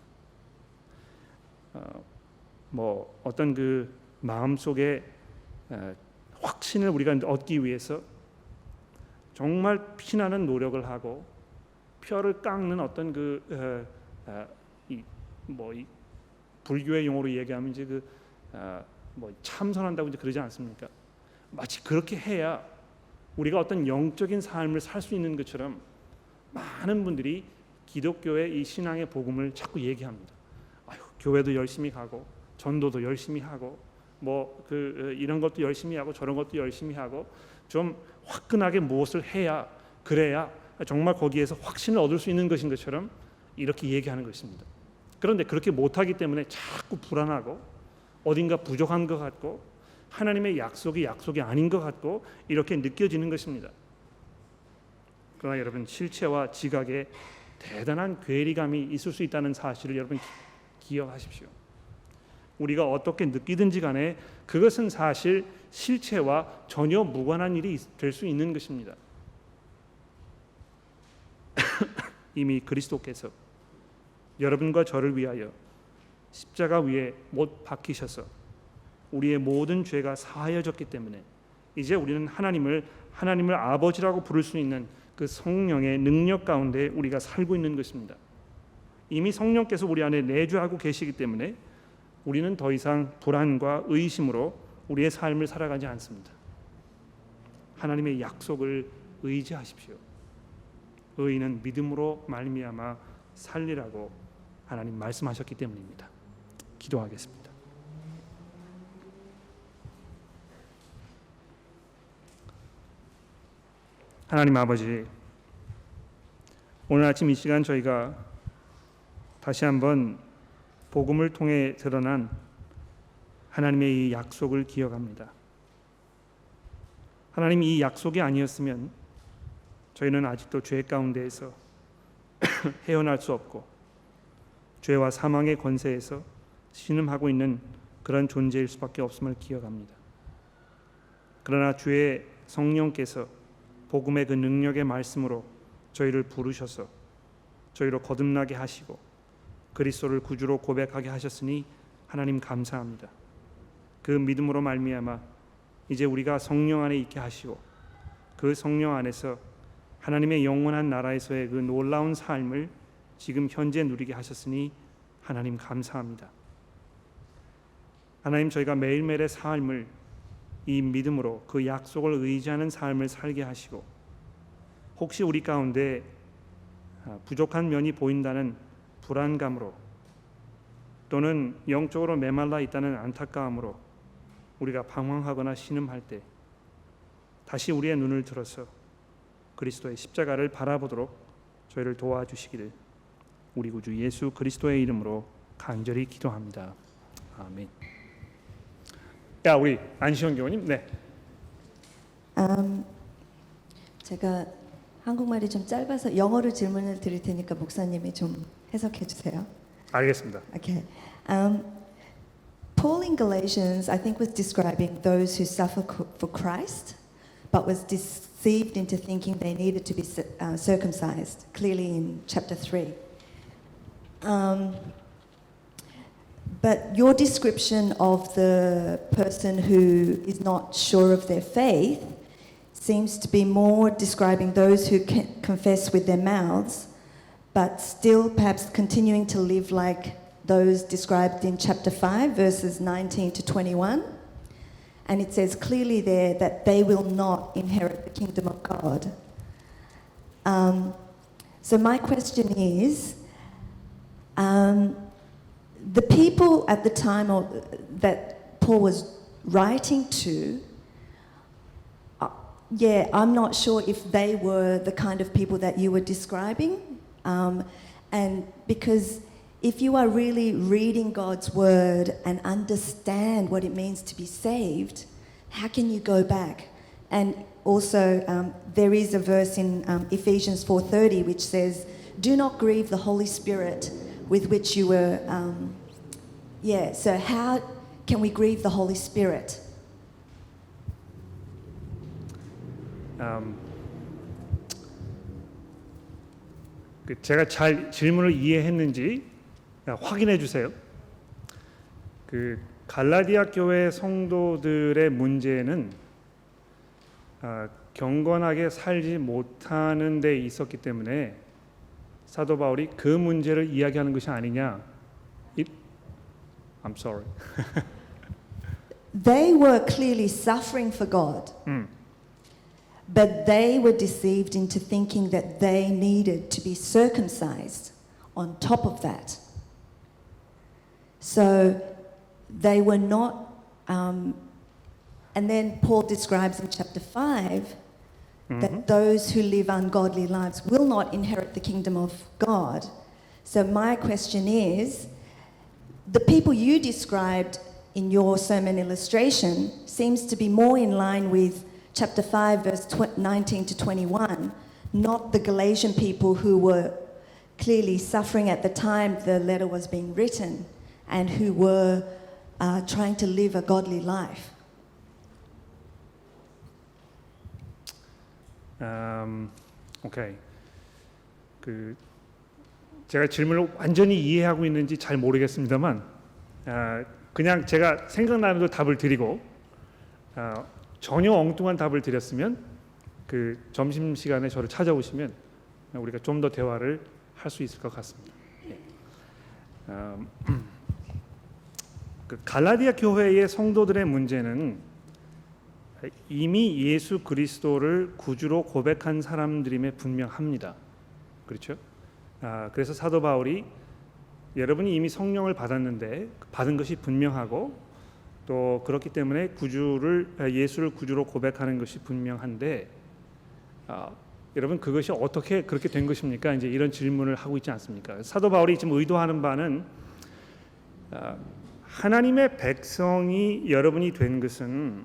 어떤 그 마음속에 확신을 우리가 얻기 위해서 정말 피나는 노력을 하고 뼈를 깎는 어떤 이 불교의 용어로 얘기하면 이제 참선한다고 이제 그러지 않습니까? 마치 그렇게 해야 우리가 어떤 영적인 삶을 살 수 있는 것처럼 많은 분들이 기독교의 이 신앙의 복음을 자꾸 얘기합니다. 교회도 열심히 가고 전도도 열심히 하고 이런 것도 열심히 하고 저런 것도 열심히 하고 좀 화끈하게 무엇을 해야 그래야 정말 거기에서 확신을 얻을 수 있는 것인 것처럼 이렇게 얘기하는 것입니다. 그런데 그렇게 못하기 때문에 자꾸 불안하고 어딘가 부족한 것 같고 하나님의 약속이 아닌 것 같고 이렇게 느껴지는 것입니다. 그러나 여러분, 실체와 지각에 대단한 괴리감이 있을 수 있다는 사실을 여러분 기억하십시오. 우리가 어떻게 느끼든지 간에 그것은 사실 실체와 전혀 무관한 일이 될 수 있는 것입니다. 이미 그리스도께서 여러분과 저를 위하여 십자가 위에 못 박히셔서 우리의 모든 죄가 사하여졌기 때문에 이제 우리는 하나님을 아버지라고 부를 수 있는 그 성령의 능력 가운데 우리가 살고 있는 것입니다. 이미 성령께서 우리 안에 내주하고 계시기 때문에 우리는 더 이상 불안과 의심으로 우리의 삶을 살아가지 않습니다. 하나님의 약속을 의지하십시오. 의인은 믿음으로 말미암아 살리라고 하나님 말씀하셨기 때문입니다. 기도하겠습니다. 하나님 아버지, 오늘 아침 이 시간 저희가 다시 한번 복음을 통해 드러난 하나님의 이 약속을 기억합니다. 하나님, 이 약속이 아니었으면 저희는 아직도 죄 가운데에서 헤어날 수 없고 죄와 사망의 권세에서 신음하고 있는 그런 존재일 수밖에 없음을 기억합니다. 그러나 주의 성령께서 복음의 그 능력의 말씀으로 저희를 부르셔서 저희로 거듭나게 하시고 그리스도를 구주로 고백하게 하셨으니 하나님 감사합니다. 그 믿음으로 말미암아 이제 우리가 성령 안에 있게 하시고 그 성령 안에서 하나님의 영원한 나라에서의 그 놀라운 삶을 지금 현재 누리게 하셨으니 하나님 감사합니다. 하나님, 저희가 매일매일의 삶을 이 믿음으로 그 약속을 의지하는 삶을 살게 하시고 혹시 우리 가운데 부족한 면이 보인다는 불안감으로 또는 영적으로 메말라 있다는 안타까움으로 우리가 방황하거나 신음할 때 다시 우리의 눈을 들어서 그리스도의 십자가를 바라보도록 저희를 도와주시기를 우리 구주 예수 그리스도의 이름으로 간절히 기도합니다. 아멘. 우리 안시원 교우님, 네. 제가 한국말이 좀 짧아서 영어로 질문을 드릴 테니까 목사님이 좀 해석해 주세요. 알겠습니다. Okay. Paul in Galatians, I think, was describing those who suffer for Christ, but was deceived into thinking they needed to be circumcised. Clearly in chapter 3. But your description of the person who is not sure of their faith seems to be more describing those who confess with their mouths, but still perhaps continuing to live like those described in chapter 5, verses 19 to 21. And it says clearly there that they will not inherit the kingdom of God. So my question is, the people at the time that Paul was writing to, yeah, I'm not sure if they were the kind of people that you were describing. And because if you are really reading God's word and understand what it means to be saved, how can you go back? And also, there is a verse in Ephesians 4:30 which says, "Do not grieve the Holy Spirit with which you were." So how can we grieve the Holy Spirit? 제가 잘 질문을 이해했는지 확인해 주세요. 그 갈라디아 교회 성도들의 문제는 경건하게 살지 못하는 데 있었기 때문에 사도 바울이 그 문제를 이야기하는 것이 아니냐. I'm sorry. They were clearly suffering for God. But they were deceived into thinking that they needed to be circumcised on top of that. So they were not, and then Paul describes in chapter 5 that those who live ungodly lives will not inherit the kingdom of God. So my question is, the people you described in your sermon illustration seems to be more in line with chapter 5, verse 19 to 21, not the Galatian people who were clearly suffering at the time the letter was being written and who were trying to live a godly life. 오케이. 제가 질문을 완전히 이해하고 있는지 잘 모르겠습니다만, 그냥 제가 생각나는 대로 답을 드리고, 전혀 엉뚱한 답을 드렸으면 그 점심 시간에 저를 찾아오시면 우리가 좀 더 대화를 할 수 있을 것 같습니다. 그 갈라디아 교회의 성도들의 문제는 이미 예수 그리스도를 구주로 고백한 사람들임에 분명합니다. 그렇죠? 그래서 사도 바울이 여러분이 이미 성령을 받았는데 받은 것이 분명하고 또 그렇기 때문에 예수를 구주로 고백하는 것이 분명한데 여러분 그것이 어떻게 그렇게 된 것입니까? 이제 이런 질문을 하고 있지 않습니까? 사도 바울이 지금 의도하는 바는 하나님의 백성이 여러분이 된 것은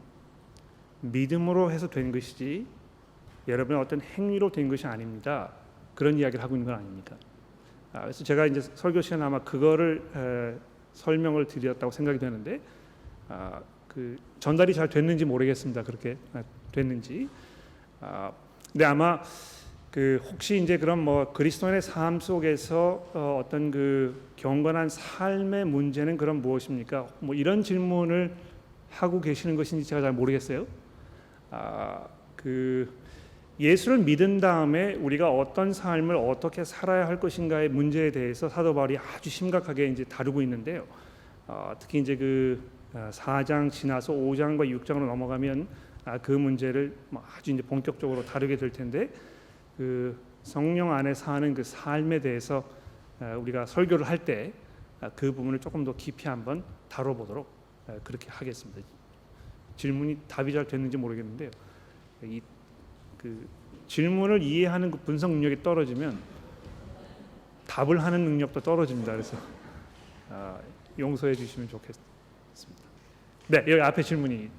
믿음으로 해서 된 것이지 여러분의 어떤 행위로 된 것이 아닙니다. 그런 이야기를 하고 있는 건 아닙니까? 그래서 제가 이제 설교 시간에 아마 그거를 설명을 드렸다고 생각이 되는데 그 전달이 잘 됐는지 모르겠습니다. 그렇게 됐는지. 근데 아마 그 혹시 이제 그럼 뭐 그리스도인의 삶 속에서 어떤 그 경건한 삶의 문제는 그럼 무엇입니까? 뭐 이런 질문을 하고 계시는 것인지 제가 잘 모르겠어요. 그 예수를 믿은 다음에 우리가 어떤 삶을 어떻게 살아야 할 것인가의 문제에 대해서 사도 바울이 아주 심각하게 이제 다루고 있는데요. 특히 이제 그 4장 지나서 5장과 6장으로 넘어가면 그 문제를 아주 이제 본격적으로 다루게 될 텐데 그 성령 안에 사는 그 삶에 대해서 우리가 설교를 할 때 그 부분을 조금 더 깊이 한번 다뤄보도록 그렇게 하겠습니다. 질문이 답이 잘 됐는지 모르겠는데요. 그 질문을 이해하는 그 분석 능력이 떨어지면 답을 하는 능력도 떨어집니다. 그래서 용서해 주시면 좋겠습니다. 네, 여기 앞에 질문이.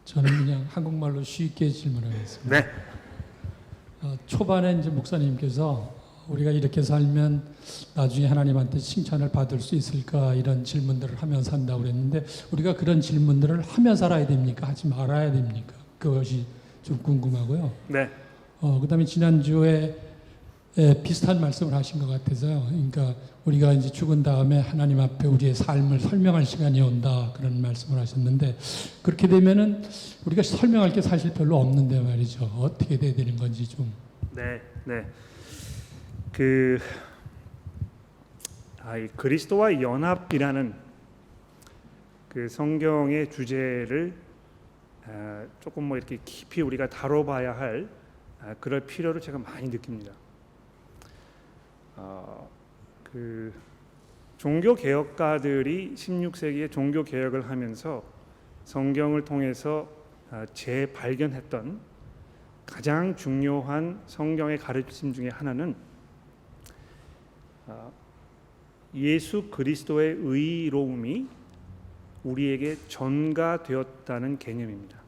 저는 그냥 한국말로 쉽게 질문하겠습니다. 네. 초반에 이제 목사님께서 우리가 이렇게 살면 나중에 하나님한테 칭찬을 받을 수 있을까 이런 질문들을 하면서 한다고 그랬는데 우리가 그런 질문들을 하며 살아야 됩니까? 하지 말아야 됩니까? 그것이 좀 궁금하고요. 네. 그다음에 지난주에 비슷한 말씀을 하신 것 같아서요. 그러니까 우리가 이제 죽은 다음에 하나님 앞에 우리의 삶을 설명할 시간이 온다 그런 말씀을 하셨는데 그렇게 되면은 우리가 설명할 게 사실 별로 없는데 말이죠. 어떻게 돼야 되는 건지 좀. 네, 네. 이 그리스도와 연합이라는 그 성경의 주제를 조금 뭐 이렇게 깊이 우리가 다뤄봐야 할 그럴 필요를 제가 많이 느낍니다. 그 종교 개혁가들이 16세기에 종교 개혁을 하면서 성경을 통해서 재발견했던 가장 중요한 성경의 가르침 중에 하나는 예수 그리스도의 의로움이 우리에게 전가되었다는 개념입니다.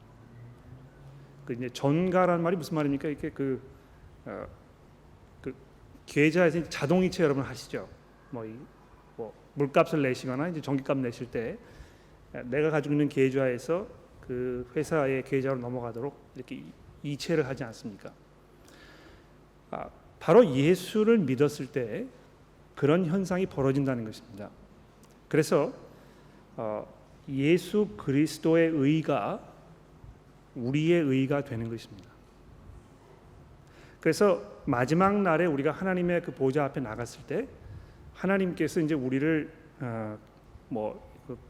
그 이제 전가라는 말이 무슨 말입니까? 이렇게 그 계좌에서 자동이체 여러분 하시죠. 뭐 물값을 내시거나 이제 전기값 내실 때 내가 가지고 있는 계좌에서 그 회사의 계좌로 넘어가도록 이렇게 이체를 하지 않습니까? 바로 예수를 믿었을 때 그런 현상이 벌어진다는 것입니다. 그래서 예수 그리스도의 의가 우리의 의가 되는 것입니다. 그래서 마지막 날에 우리가 하나님의 그 보좌 앞에 나갔을 때 하나님께서 이제 우리를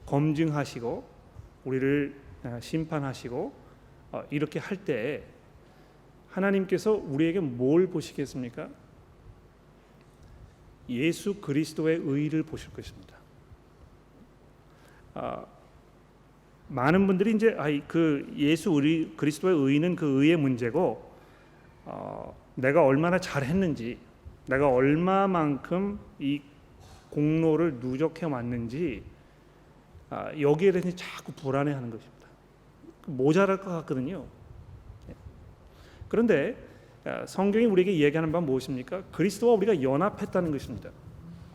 검증하시고 우리를 심판하시고 이렇게 할 때 하나님께서 우리에게 뭘 보시겠습니까? 예수 그리스도의 의를 보실 것입니다. 많은 분들이 이제 그 예수 그리스도의 의는 그 의의 문제고 내가 얼마나 잘했는지, 내가 얼마만큼 이 공로를 누적해 왔는지 여기에 대해서 자꾸 불안해하는 것입니다. 모자랄 것 같거든요. 그런데 성경이 우리에게 이야기하는 바는 무엇입니까? 그리스도와 우리가 연합했다는 것입니다.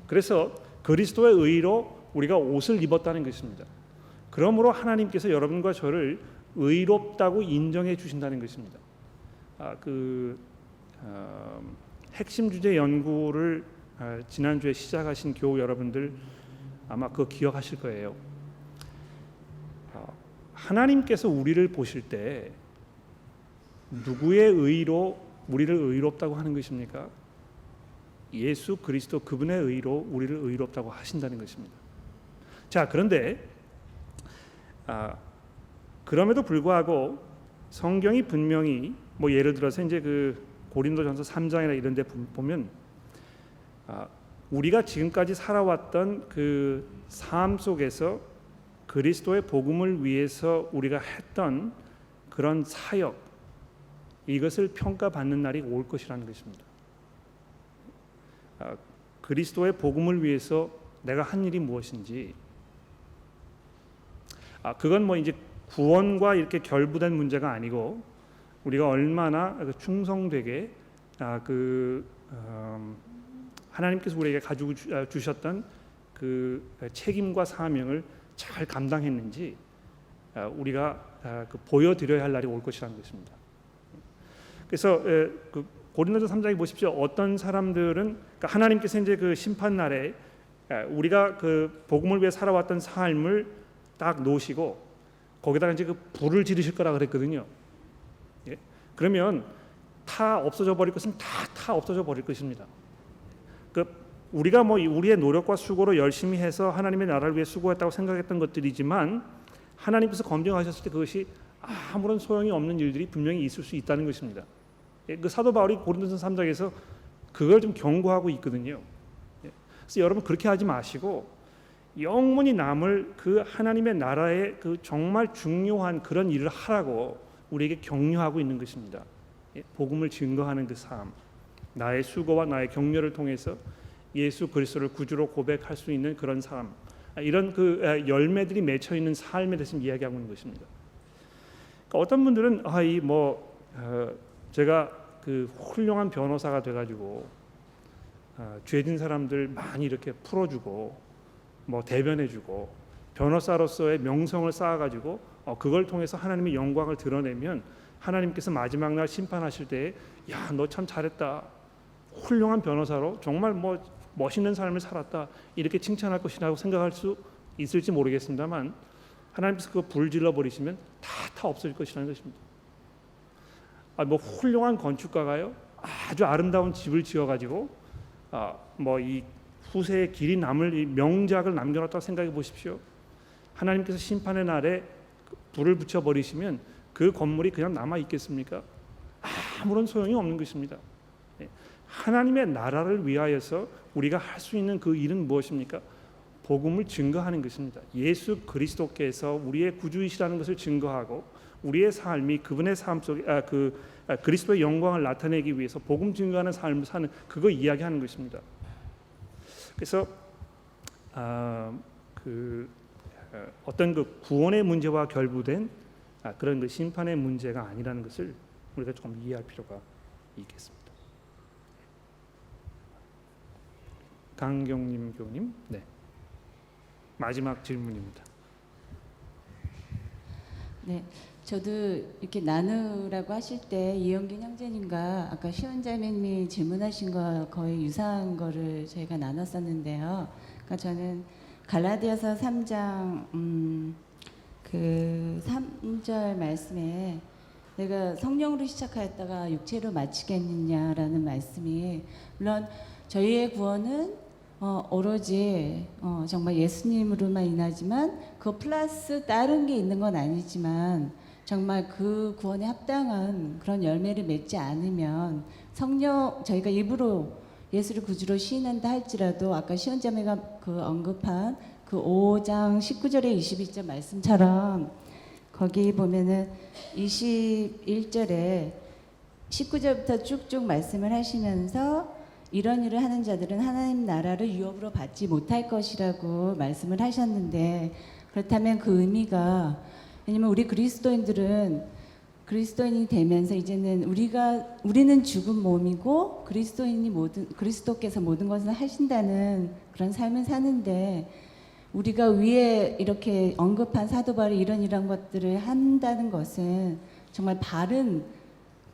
그래서 그리스도의 의로 우리가 옷을 입었다는 것입니다. 그러므로 하나님께서 여러분과 저를 의롭다고 인정해 주신다는 것입니다. 핵심 주제 연구를 지난주에 시작하신 교우 여러분들 아마 그거 기억하실 거예요. 하나님께서 우리를 보실 때 누구의 의로 우리를 의롭다고 하는 것입니까? 예수 그리스도 그분의 의로 우리를 의롭다고 하신다는 것입니다. 자, 그런데 그럼에도 불구하고 성경이 분명히 예를 들어서 이제 그 고린도전서 3장이나 이런 데 보면 우리가 지금까지 살아왔던 그 삶 속에서 그리스도의 복음을 위해서 우리가 했던 그런 사역, 이것을 평가받는 날이 올 것이라는 것입니다. 그리스도의 복음을 위해서 내가 한 일이 무엇인지, 그건 이제 구원과 이렇게 결부된 문제가 아니고 우리가 얼마나 충성되게 하나님께서 우리에게 가지고 주셨던 그 책임과 사명을 잘 감당했는지 우리가 보여드려야 할 날이 올 것이라는 것입니다. 그래서 그 고린도서 3장에 보십시오. 어떤 사람들은 하나님께서 이제 그 심판 날에 우리가 그 복음을 위해 살아왔던 삶을 딱 놓으시고 거기다가 이제 그 불을 지르실 거라 그랬거든요. 예? 그러면 다 없어져 버릴 것은 다 없어져 버릴 것입니다. 우리가 우리의 노력과 수고로 열심히 해서 하나님의 나라를 위해 수고했다고 생각했던 것들이지만 하나님께서 검증하셨을 때 그것이 아무런 소용이 없는 일들이 분명히 있을 수 있다는 것입니다. 그 사도 바울이 고린도서 3장에서 그걸 좀 경고하고 있거든요. 그래서 여러분 그렇게 하지 마시고 영원히 남을 그 하나님의 나라의 그 정말 중요한 그런 일을 하라고 우리에게 격려하고 있는 것입니다. 복음을 증거하는 그 삶, 나의 수고와 나의 격려를 통해서 예수 그리스도를 구주로 고백할 수 있는 그런 삶, 이런 그 열매들이 맺혀 있는 삶에 대해서 이야기하고 있는 것입니다. 그러니까 어떤 분들은 제가 그 훌륭한 변호사가 돼가지고 죄진 사람들 많이 이렇게 풀어주고 대변해주고 변호사로서의 명성을 쌓아가지고 그걸 통해서 하나님의 영광을 드러내면 하나님께서 마지막 날 심판하실 때 야, 너 참 잘했다, 훌륭한 변호사로 정말 멋있는 삶을 살았다, 이렇게 칭찬할 것이라고 생각할 수 있을지 모르겠습니다만 하나님께서 그거 불질러 버리시면 다 없어질 것이라는 것입니다. 훌륭한 건축가가요 아주 아름다운 집을 지어가지고 이 후세의 길이 남을 이 명작을 남겨놨다고 생각해 보십시오. 하나님께서 심판의 날에 불을 붙여 버리시면 그 건물이 그냥 남아 있겠습니까? 아무런 소용이 없는 것입니다. 하나님의 나라를 위하여서 우리가 할 수 있는 그 일은 무엇입니까? 복음을 증거하는 것입니다. 예수 그리스도께서 우리의 구주이시라는 것을 증거하고 우리의 삶이 그분의 삶 속에 그리스도의 영광을 나타내기 위해서 복음 증거하는 삶을 사는 그거 이야기하는 것입니다. 그래서 어떤 그 구원의 문제와 결부된 그런 그 심판의 문제가 아니라는 것을 우리가 조금 이해할 필요가 있겠습니다. 강경림 교우님, 네. 마지막 질문입니다. 네, 저도 이렇게 나누라고 하실 때 이영균 형제님과 아까 시원자매님이 질문하신 거 거의 유사한 거를 저희가 나눴었는데요. 그러니까 저는 갈라디아서 3장 그 3절 말씀에 내가 성령으로 시작하였다가 육체로 마치겠느냐라는 말씀이, 물론 저희의 구원은 오로지 정말 예수님으로만 인하지만 그 플러스 다른 게 있는 건 아니지만 정말 그 구원에 합당한 그런 열매를 맺지 않으면 저희가 입으로 예수를 구주로 시인한다 할지라도 아까 시온자매가 그 언급한 그 5장 19절에 21절 말씀처럼 거기 보면은 21절에 19절부터 쭉쭉 말씀을 하시면서 이런 일을 하는 자들은 하나님 나라를 유업으로 받지 못할 것이라고 말씀을 하셨는데, 그렇다면 그 의미가, 왜냐면 우리 그리스도인들은 그리스도인이 되면서 이제는 우리는 죽은 몸이고 그리스도께서 모든 것을 하신다는 그런 삶을 사는데, 우리가 위에 이렇게 언급한 사도 바울이 이런 것들을 한다는 것은 정말 바른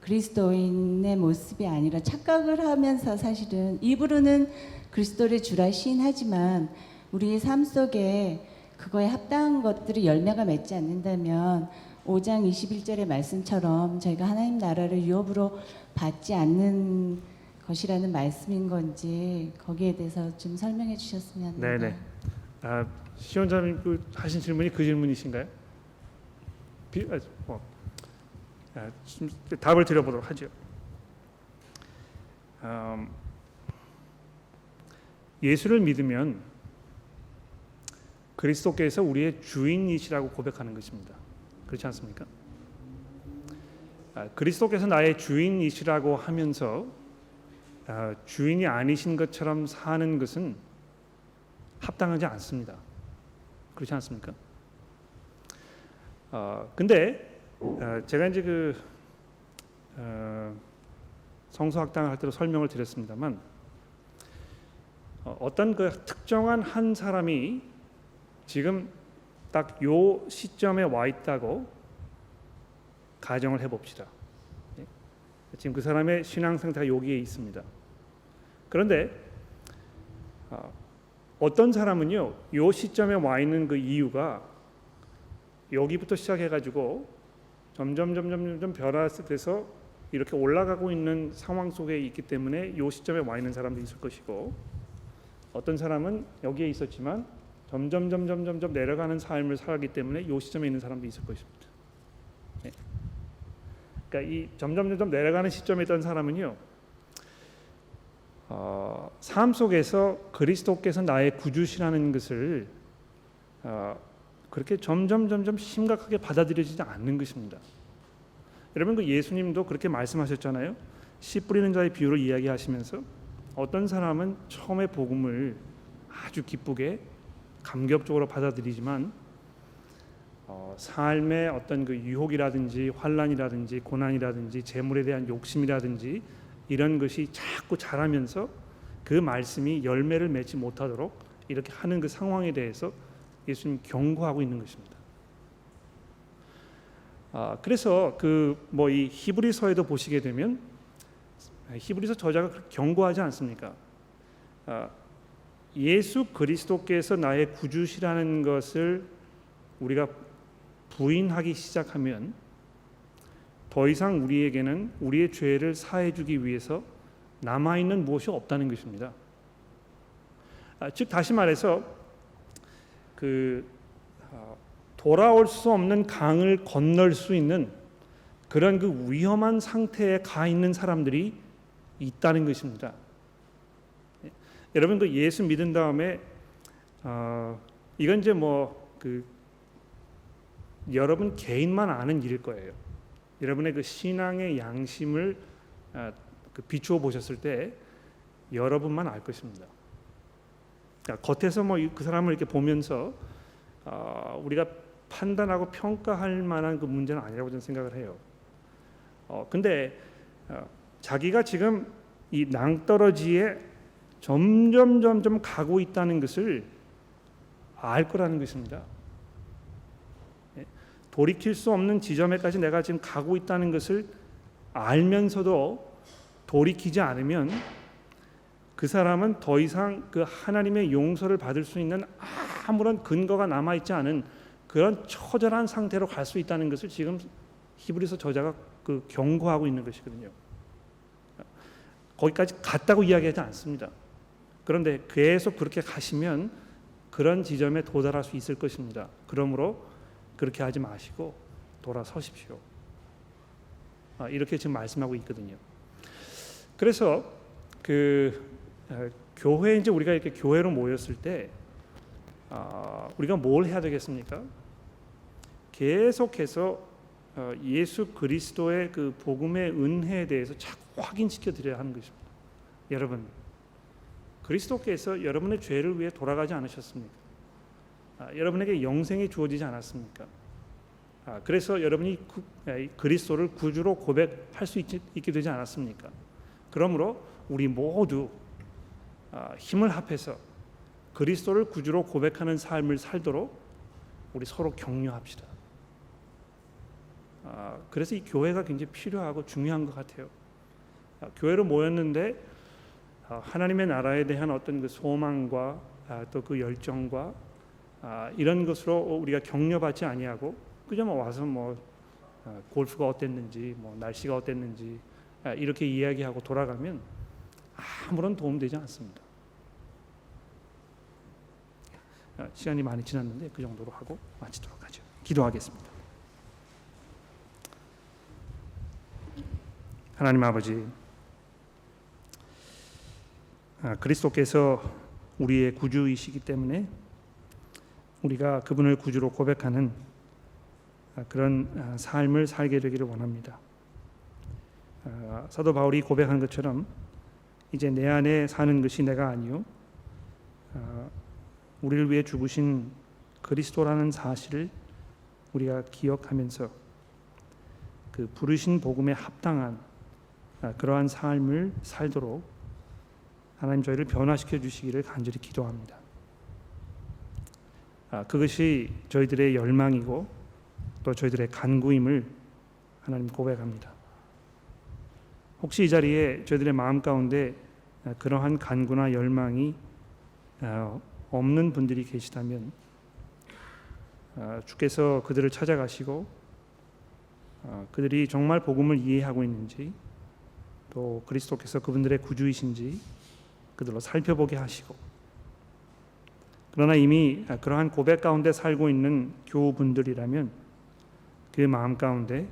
그리스도인의 모습이 아니라 착각을 하면서 사실은 입으로는 그리스도를 주라 시인하지만 우리의 삶 속에 그거에 합당한 것들이 열매가 맺지 않는다면 5장 21절의 말씀처럼 저희가 하나님 나라를 유업으로 받지 않는 것이라는 말씀인 건지 거기에 대해서 좀 설명해 주셨으면 합니다. 네네. 시원자님 하신 질문이 그 질문이신가요? 답을 드려보도록 하죠. 예수를 믿으면 그리스도께서 우리의 주인이시라고 고백하는 것입니다. 그렇지 않습니까? 그리스도께서 나의 주인이시라고 하면서 주인이 아니신 것처럼 사는 것은 합당하지 않습니다. 그렇지 않습니까? 근데 제가 이제 성서학당을 할 때도 설명을 드렸습니다만 어떤 그 특정한 한 사람이 지금 딱 요 시점에 와 있다고 가정을 해봅시다. 지금 그 사람의 신앙 상태가 여기에 있습니다. 그런데 어떤 사람은요, 요 시점에 와 있는 그 이유가 여기부터 시작해가지고 점점 변화돼서 이렇게 올라가고 있는 상황 속에 있기 때문에 요 시점에 와 있는 사람도 있을 것이고, 어떤 사람은 여기에 있었지만 점점 내려가는 삶을 살았기 때문에 요 시점에 있는 사람도 있을 것입니다. 네. 그러니까 이 점점 내려가는 시점에 있던 사람은요, 삶 속에서 그리스도께서 나의 구주시라는 것을 그렇게 점점 심각하게 받아들여지지 않는 것입니다. 여러분, 그 예수님도 그렇게 말씀하셨잖아요. 씨 뿌리는 자의 비유를 이야기하시면서 어떤 사람은 처음에 복음을 아주 기쁘게 감격적으로 받아들이지만 삶의 어떤 그 유혹이라든지 환난이라든지 고난이라든지 재물에 대한 욕심이라든지 이런 것이 자꾸 자라면서 그 말씀이 열매를 맺지 못하도록 이렇게 하는 그 상황에 대해서 예수님 경고하고 있는 것입니다. 그래서 이 히브리서에도 보시게 되면 히브리서 저자가 경고하지 않습니까? 예수 그리스도께서 나의 구주시라는 것을 우리가 부인하기 시작하면 더 이상 우리에게는 우리의 죄를 사해주기 위해서 남아있는 무엇이 없다는 것입니다. 즉 다시 말해서 돌아올 수 없는 강을 건널 수 있는 그런 그 위험한 상태에 가 있는 사람들이 있다는 것입니다. 여러분 그 예수 믿은 다음에 이건 이제 여러분 개인만 아는 일일 거예요. 여러분의 그 신앙의 양심을 비추어 보셨을 때 여러분만 알 것입니다. 그러니까 겉에서 그 사람을 이렇게 보면서 우리가 판단하고 평가할 만한 그 문제는 아니라고 저는 생각을 해요. 근데 자기가 지금 이 낭떠러지에 점점 가고 있다는 것을 알 거라는 것입니다. 돌이킬 수 없는 지점에까지 내가 지금 가고 있다는 것을 알면서도 돌이키지 않으면 그 사람은 더 이상 그 하나님의 용서를 받을 수 있는 아무런 근거가 남아있지 않은 그런 처절한 상태로 갈 수 있다는 것을 지금 히브리서 저자가 경고하고 있는 것이거든요. 거기까지 갔다고 이야기하지 않습니다. 그런데 계속 그렇게 가시면 그런 지점에 도달할 수 있을 것입니다. 그러므로 그렇게 하지 마시고 돌아서십시오. 이렇게 지금 말씀하고 있거든요. 그래서 교회 이제 우리가 이렇게 교회로 모였을 때 우리가 뭘 해야 되겠습니까? 계속해서 예수 그리스도의 그 복음의 은혜에 대해서 자꾸 확인시켜 드려야 하는 것입니다. 여러분, 그리스도께서 여러분의 죄를 위해 돌아가지 않으셨습니까? 여러분에게 영생이 주어지지 않았습니까? 그래서 여러분이 그리스도를 구주로 고백할 수 있게 되지 않았습니까? 그러므로 우리 모두 힘을 합해서 그리스도를 구주로 고백하는 삶을 살도록 우리 서로 격려합시다. 그래서 이 교회가 굉장히 필요하고 중요한 것 같아요. 교회로 모였는데 하나님의 나라에 대한 어떤 그 소망과 또 그 열정과 이런 것으로 우리가 격려받지 아니하고 그저 와서 골프가 어땠는지 날씨가 어땠는지 이렇게 이야기하고 돌아가면 아무런 도움 되지 않습니다. 시간이 많이 지났는데 그 정도로 하고 마치도록 하죠. 기도하겠습니다. 하나님 아버지, 그리스도께서 우리의 구주이시기 때문에 우리가 그분을 구주로 고백하는 그런 삶을 살게 되기를 원합니다. 사도 바울이 고백한 것처럼 이제 내 안에 사는 것이 내가 아니요 우리를 위해 죽으신 그리스도라는 사실을 우리가 기억하면서 그 부르신 복음에 합당한 그러한 삶을 살도록 하나님 저희를 변화시켜 주시기를 간절히 기도합니다. 그것이 저희들의 열망이고 또 저희들의 간구임을 하나님 고백합니다. 혹시 이 자리에 저희들의 마음 가운데 그러한 간구나 열망이 없는 분들이 계시다면 주께서 그들을 찾아가시고 그들이 정말 복음을 이해하고 있는지 또 그리스도께서 그분들의 구주이신지 그들로 살펴보게 하시고 그러나 이미 그러한 고백 가운데 살고 있는 교우분들이라면 그 마음 가운데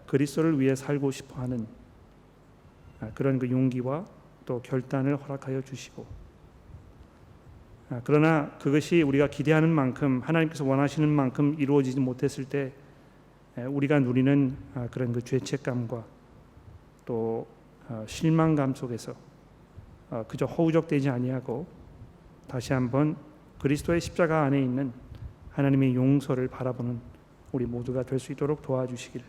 그리스도를 위해 살고 싶어하는 그런 그 용기와 또 결단을 허락하여 주시고 그러나 그것이 우리가 기대하는 만큼 하나님께서 원하시는 만큼 이루어지지 못했을 때 우리가 누리는 그런 그 죄책감과 또 실망감 속에서 그저 허우적대지 아니하고 다시 한번 그리스도의 십자가 안에 있는 하나님의 용서를 바라보는 우리 모두가 될 수 있도록 도와주시기를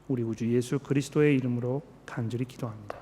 우리 구주 예수 그리스도의 이름으로 간절히 기도합니다.